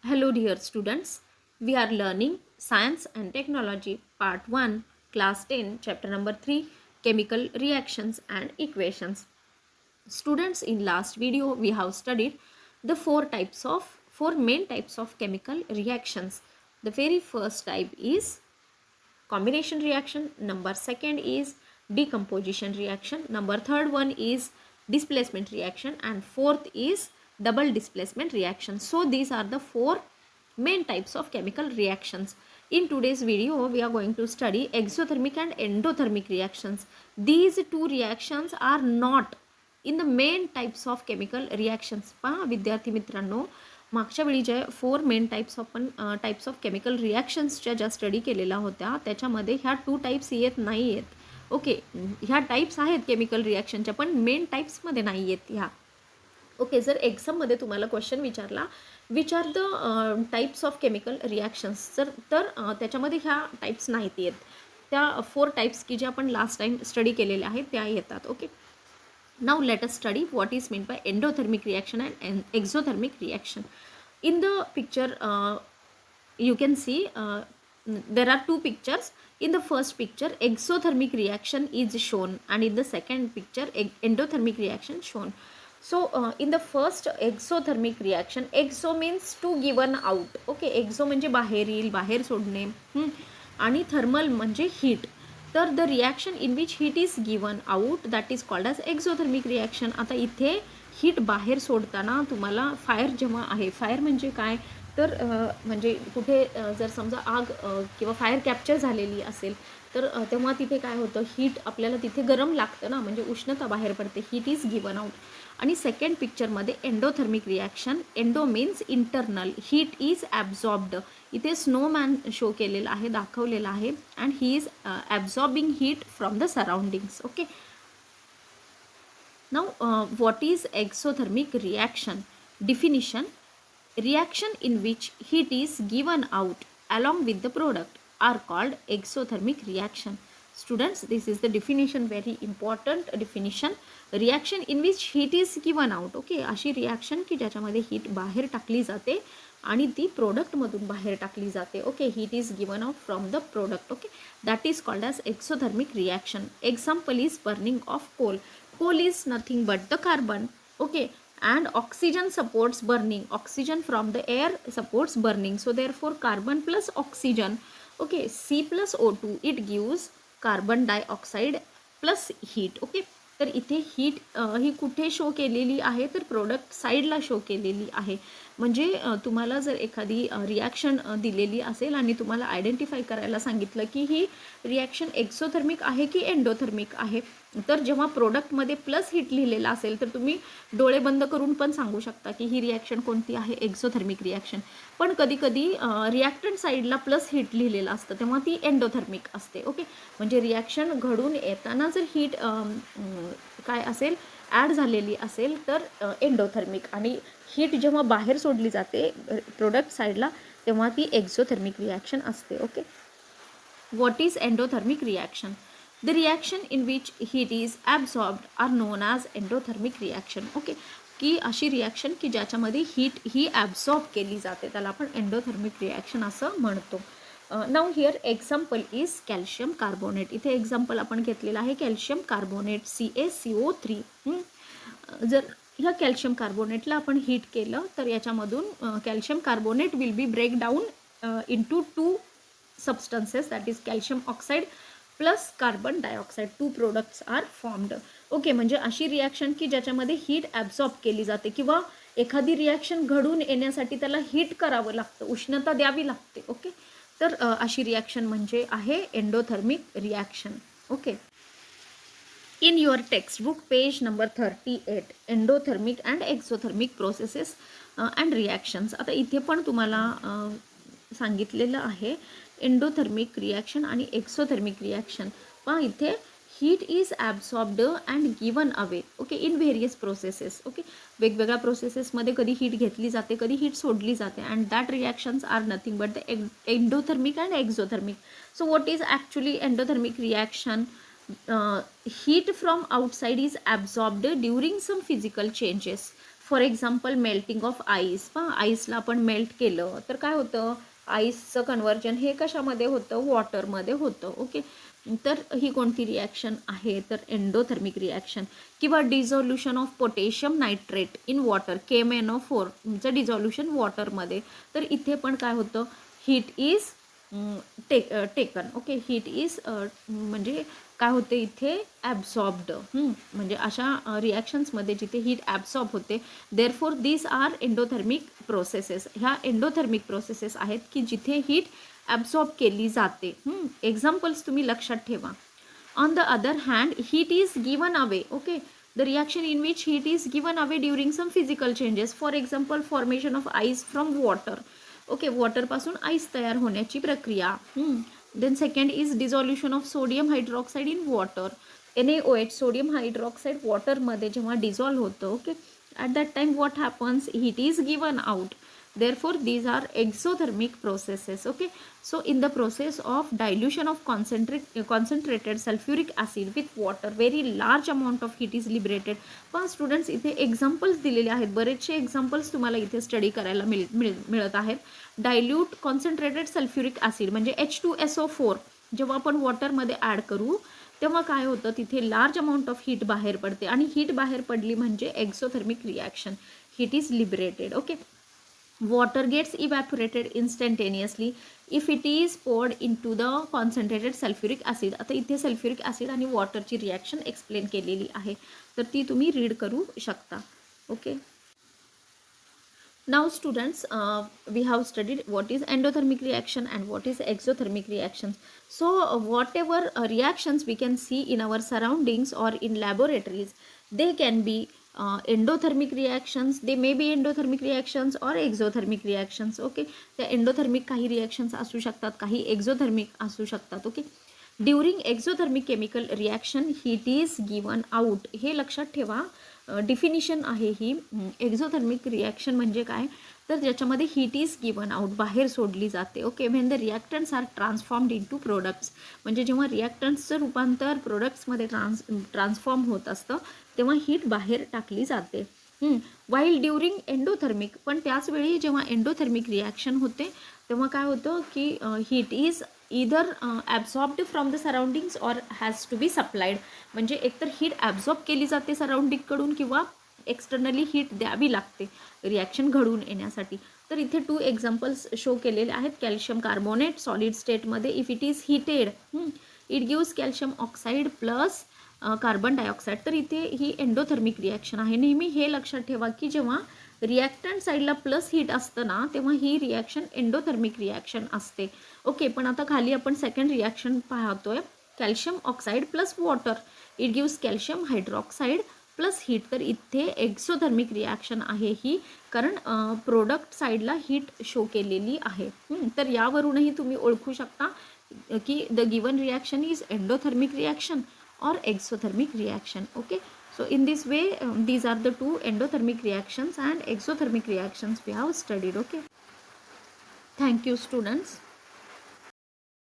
Hello, dear students. We are learning Science and Technology Part 1, Class 10, Chapter number 3, Chemical Reactions and Equations. Students, in last video, we have studied the four main types of chemical reactions. The very first type is combination reaction, number second is decomposition reaction, number third one is displacement reaction, and fourth is double displacement reaction. So these are the four main types of chemical reactions. In today's video we are going to study exothermic and endothermic reactions. These two reactions are not in the main types of chemical reactions. पहा विद्यार्थी मित्रांनो, मागच्या वेळी ज्या four main types of chemical रिॲक्शन्सच्या ज्या study केलेल्या होत्या त्याच्यामध्ये ह्या टू टाईप्स येत नाही आहेत. ओके, ह्या टाईप्स आहेत केमिकल रिॲक्शनच्या, पण मेन टाईप्समध्ये नाही आहेत ह्या. ओके, जर एक्झाममध्ये तुम्हाला क्वेश्चन विचार the types of chemical reactions, तर त्याच्यामध्ये ह्या टाईप्स नाहीत येत. त्या फोर टाईप्स की जे आपण लास्ट टाईम स्टडी केलेल्या आहेत त्या येतात. Okay, now let us study what is meant by endothermic reaction and exothermic reaction. In the picture you can see there are two pictures. In the first picture exothermic reaction is shown and in the second picture endothermic reaction shown. So in the first exothermic reaction, exo means to given out. Okay, exo म्हणजे बाहेर येईल, बाहेर सोडणे, आणि thermal म्हणजे heat. तर the reaction in which heat is given out that is called as exothermic reaction. आता इथे हीट बाहेर सोडताना तुम्हाला फायर जेव्हा आहे, फायर म्हणजे काय, तर म्हणजे कुठे जर समजा आग किंवा फायर कॅप्चर झालेली असेल तर तेव्हा तिथे काय होतं, हीट आपल्याला तिथे गरम लागतं ना, म्हणजे उष्णता बाहेर पडते, हीट इज गिवन आउट. आणि सेकंड पिक्चरमध्ये endothermic reaction, endo means internal, heat is absorbed. इथे स्नोमॅन शो केलेला आहे, दाखवलेला आहे, and he is absorbing heat from the surroundings. Okay, now what is exothermic reaction? Definition: reaction in which heat is given out along with the product are called exothermic reaction. Students, this is the definition, very important definition. Reaction in which heat is given out. Okay, अशी reaction की ज्याच्यामध्ये heat बाहेर टाकली जाते आणि ती प्रोडक्टमधून बाहेर टाकली जाते. Okay, heat is given out from the product. Okay, that is called as exothermic reaction. Example is burning of coal. Coal is nothing but the carbon. Okay, and oxygen supports burning, oxygen from the air supports burning, so therefore carbon plus oxygen, okay, C plus O2, it gives carbon dioxide plus heat. okay, तर इथे heat ही कुठे show केलेली आहे, तर product साईडला show केलेली आहे. म्हणजे तुम्हाला जर एखादी रिॲक्शन दिलेली असेल आणि तुम्हाला आयडेंटिफाय करायला सांगितलं की ही रिॲक्शन एक्सोथर्मिक आहे की एंडोथर्मिक आहे, तर जेव्हा प्रोडक्टमध्ये प्लस हीट लिहिलेलं असेल तर तुम्ही डोळे बंद करून पण सांगू शकता की ही रिॲक्शन कोणती आहे, एक्सोथर्मिक रिॲक्शन. पण कधीकधी रिॲक्टंट साईडला प्लस हीट लिहिलेलं असतं तेव्हा ती एंडोथर्मिक असते. ओके, म्हणजे रिॲक्शन घडून येताना जर हीट काय असेल, ॲड झालेली असेल तर एंडोथर्मिक, आणि हीट जेव्हा बाहेर सोडली जाते प्रोडक्ट साईडला तेव्हा ती एक्सोथर्मिक रिॲक्शन असते. Okay, what is endothermic reaction? The reaction in which heat is absorbed are known as endothermic reaction. Okay, की अशी रिॲक्शन की ज्याच्यामध्ये हीट ही ॲब्झॉर्ब केली जाते त्याला आपण एंडोथर्मिक रिॲक्शन असं म्हणतो. Now here example is calcium carbonate. इथे एक्झाम्पल आपण घेतलेलं आहे कॅल्शियम कार्बोनेट, CaCO3. जर ह्या कॅल्शियम कार्बोनेटला आपण हीट केलं तर याच्यामधून calcium carbonate will be break down into two substances, that is calcium oxide plus carbon dioxide. Two products are formed. Okay, म्हणजे अशी रिॲक्शन की ज्याच्यामध्ये हीट ॲब्झॉर्ब केली जाते किंवा एखादी रिॲक्शन घडून येण्यासाठी त्याला हीट करावं लागतं, उष्णता द्यावी लागते. ओके, तर अशी रिॲक्शन म्हणजे आहे endothermic reaction. Okay, in your textbook page number 38, endothermic and exothermic processes and reactions. आता इथे पण तुम्हाला सांगितलेलं आहे एंडोथर्मिक रिॲक्शन आणि एक्सोथर्मिक रिॲक्शन. पण इथे heat is absorbed and given away. Okay, in various processes. Okay, वेगवेगळ्या प्रोसेसेसमध्ये कधी हीट घेतली जाते, कधी हीट सोडली जाते, and that reactions are nothing but the endothermic and exothermic. So what is actually endothermic reaction? Heat from outside is absorbed during some physical changes. For example melting of ice. आईसला आपण melt केलं तर काय होतं, आईसचं conversion हे कशामध्ये होतं, वॉटरमध्ये होतं. ओके, तर ही कोणती रिॲक्शन आहे, तर एंडोथर्मिक रिॲक्शन. किंवा dissolution of potassium nitrate in water, KMnO4चं डिझोल्युशन वॉटरमध्ये. तर इथे पण काय होतं, heat is taken. Okay, heat is म्हणजे काय होते इथे, ॲब्सॉर्ब्ड. म्हणजे अशा रिॲक्शन्समध्ये जिथे हीट ॲब्सॉर्ब होते, therefore these are endothermic processes. ह्या एंडोथर्मिक प्रोसेसेस आहेत की जिथे हीट ॲब्सॉर्ब केली जाते. एक्झाम्पल्स तुम्ही लक्षात ठेवा. On the other hand, heat is given away. Okay, the reaction in which heat is given away during some physical changes. For example formation of ice from water. Okay, वॉटरपासून ice तयार होण्याची प्रक्रिया. Then second is dissolution of sodium hydroxide in water. NaOH, sodium hydroxide वॉटरमध्ये जेव्हा dissolve होतं. Okay, at that time what happens, heat is given out. Therefore these are exothermic processes. Okay, so in the process of dilution of concentrated sulfuric acid with water, very large amount of heat is liberated. पण students इथे examples दिलेले आहेत, बरेचसे examples तुम्हाला इथे study करायला मिळत आहेत. डायल्यूट कॉन्सन्ट्रेटेड सल्फ्युरिक ॲसिड म्हणजे H2SO4 जेव्हा आपण वॉटरमध्ये ॲड करू तेव्हा काय होतं, तिथे लार्ज अमाऊंट ऑफ हीट बाहेर पडते आणि हीट बाहेर पडली म्हणजे exothermic reaction, heat is liberated. Okay, water gets evaporated instantaneously if it is poured into the concentrated sulfuric acid. आता इथे सल्फ्युरिक ॲसिड आणि वॉटरची रिॲक्शन एक्सप्लेन केलेली आहे, तर ती तुम्ही रीड करू शकता. Okay, now students, we have studied what is endothermic reaction and what is exothermic reactions. So whatever reactions we can see in our surroundings or in laboratories, they can be endothermic reactions, they may be endothermic reactions or exothermic reactions. Okay, त्या endothermic काही reactions असू शकतात, काही exothermic असू शकतात. Okay, during exothermic chemical reaction heat is given out. हे लक्षात ठेवा, डिफिनिशन आहे ही. एक्झोथर्मिक रिॲक्शन म्हणजे काय, तर ज्याच्यामध्ये हीट इज गिवन आउट, बाहेर सोडली जाते. Okay, when the reactants are transformed into products, म्हणजे जेव्हा रिॲक्टन्ट्सचं रूपांतर प्रोडक्ट्समध्ये ट्रान्सफॉर्म होत असतं तेव्हा हीट बाहेर टाकली जाते. वाईल ड्युरिंग एंडोथर्मिक, पण त्याचवेळी जेव्हा एंडोथर्मिक रिॲक्शन होते तेव्हा काय होतं की हीट इज इधर absorbed from the surroundings or has to be supplied. म्हणजे एकतर हीट ॲब्झॉर्ब केली जाते सराउंडिंगकडून किंवा एक्सटर्नली हीट द्यावी लागते रिॲक्शन घडून येण्यासाठी. तर इथे 2 एक्झाम्पल्स शो केलेले आहेत. कॅल्शियम कार्बोनेट सॉलिड स्टेटमध्ये if it is heated, it gives calcium oxide plus carbon dioxide. तर इथे ही एंडोथर्मिक रिॲक्शन आहे. नेहमी हे लक्षात ठेवा की जेव्हा रिॲक्टंट साईडला प्लस हीट असतं ना तेव्हा ही रिॲक्शन एंडोथर्मिक रिॲक्शन असते. ओके, पण आता खाली आपण सेकंड रिॲक्शन पाहतोय, calcium oxide plus water, it gives calcium hydroxide plus heat. तर इथे एक्झोथर्मिक रिॲक्शन आहे ही, कारण प्रोडक्ट साईडला हीट शो केलेली आहे. तर यावरूनही तुम्ही ओळखू शकता की the given reaction is endothermic reaction or exothermic reaction. Okay, so in this way these are the 2 endothermic reactions and exothermic reactions we have studied. Okay, thank you students.